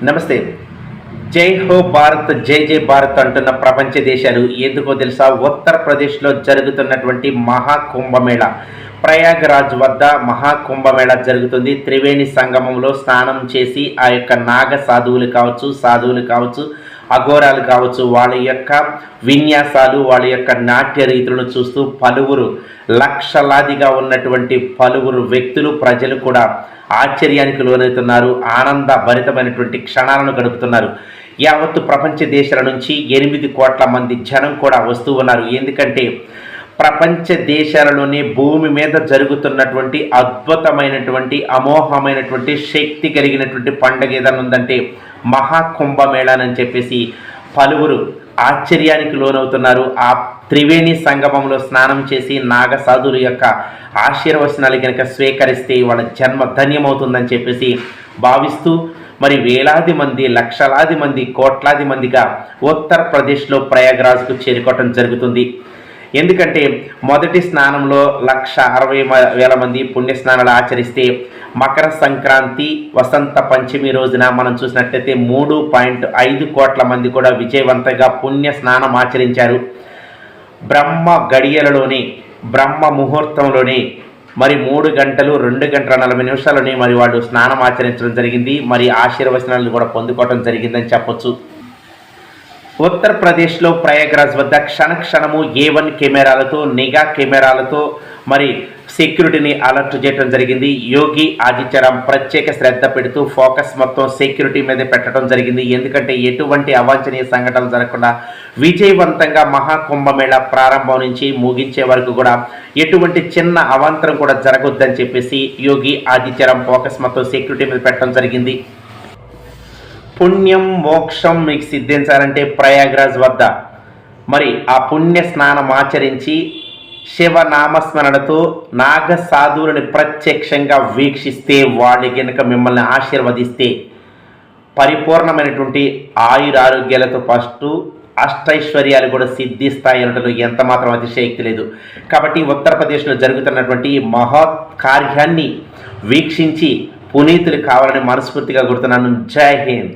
నమస్తే. జై హో భారత్, జై జై భారత్ అంటున్న ప్రపంచ దేశాలు ఎందుకో తెలుసా? ఉత్తరప్రదేశ్లో జరుగుతున్నటువంటి మహాకుంభమేళ, ప్రయాగరాజ్ వద్ద మహాకుంభమేళ జరుగుతుంది. త్రివేణి సంగమంలో స్నానం చేసి ఆ యొక్క నాగ సాధువులు కావచ్చు, అఘోరాలు కావచ్చు, వాళ్ళ యొక్క విన్యాసాలు, వాళ్ళ యొక్క నాట్య రీతులను చూస్తూ పలువురు లక్షలాదిగా ఉన్నటువంటి పలువురు వ్యక్తులు, ప్రజలు కూడా ఆశ్చర్యానికి లోనవుతున్నారు. ఆనంద భరితమైనటువంటి క్షణాలను గడుపుతున్నారు. యావత్తు ప్రపంచ దేశాల నుంచి 8 కోట్ల మంది జనం కూడా వస్తూ ఉన్నారు. ఎందుకంటే ప్రపంచ దేశాలలోనే భూమి మీద జరుగుతున్నటువంటి అద్భుతమైనటువంటి అమోఘమైనటువంటి శక్తి కలిగినటువంటి పండుగ ఏదైనా ఉందంటే మహాకుంభమేళానని చెప్పేసి పలువురు ఆశ్చర్యానికి లోనవుతున్నారు. ఆ త్రివేణి సంగమంలో స్నానం చేసి నాగ సాధువుల యొక్క ఆశీర్వచనాలు కనుక స్వీకరిస్తే వాళ్ళ జన్మ ధన్యమవుతుందని చెప్పేసి భావిస్తూ మరి వేలాది మంది, లక్షలాది మంది, కోట్లాది మందిగా ఉత్తరప్రదేశ్లో ప్రయాగరాజ్కు చేరుకోవటం జరుగుతుంది. ఎందుకంటే మొదటి స్నానంలో 1,60,000 మంది పుణ్యస్నానాలు ఆచరిస్తే మకర సంక్రాంతి, వసంత పంచమి రోజున మనం చూసినట్లయితే 3.5 కోట్ల మంది కూడా విజయవంతంగా పుణ్య స్నానం ఆచరించారు. బ్రహ్మ గడియలలోనే, బ్రహ్మ ముహూర్తంలోనే మరి 3 గంటలు 2 గంటల 40 నిమిషాలని మరి వాళ్ళు స్నానం ఆచరించడం జరిగింది. మరి ఆశీర్వచనాలను కూడా పొందుకోవడం జరిగిందని చెప్పొచ్చు. ఉత్తరప్రదేశ్లో ప్రయాగరాజ్ వద్ద క్షణము A1 కెమెరాలతో, నిఘా కెమెరాలతో మరి సెక్యూరిటీని అలర్ట్ చేయడం జరిగింది. యోగి ఆదిత్యనాథ్ ప్రత్యేక శ్రద్ధ పెడుతూ ఫోకస్ మొత్తం సెక్యూరిటీ మీద పెట్టడం జరిగింది. ఎందుకంటే ఎటువంటి అవాంఛనీయ సంఘటనలు జరగకుండా విజయవంతంగా మహాకుంభమేళ ప్రారంభం నుంచి ముగించే వరకు కూడా ఎటువంటి చిన్న అవాంతరం కూడా జరగొద్దని చెప్పేసి యోగి ఆదిత్యనాథ్ ఫోకస్ మొత్తం సెక్యూరిటీ మీద పెట్టడం జరిగింది. పుణ్యం మోక్షం మీకు సిద్ధించాలంటే ప్రయాగరాజ్ వద్ద మరి ఆ పుణ్య స్నానం ఆచరించి శివనామస్మరణతో నాగ సాధువులని ప్రత్యక్షంగా వీక్షిస్తే, వాళ్ళు కనుక మిమ్మల్ని ఆశీర్వదిస్తే పరిపూర్ణమైనటువంటి ఆయురారోగ్యాలతో పాటు అష్టైశ్వర్యాలు కూడా సిద్ధిస్తాయి అనడంలో ఎంత మాత్రం అతిశయోక్తి లేదు. కాబట్టి ఉత్తరప్రదేశ్లో జరుగుతున్నటువంటి మహత్ కార్యాన్ని వీక్షించి పునీతులు కావాలని మనస్ఫూర్తిగా కోరుతున్నాను. జై హింద్.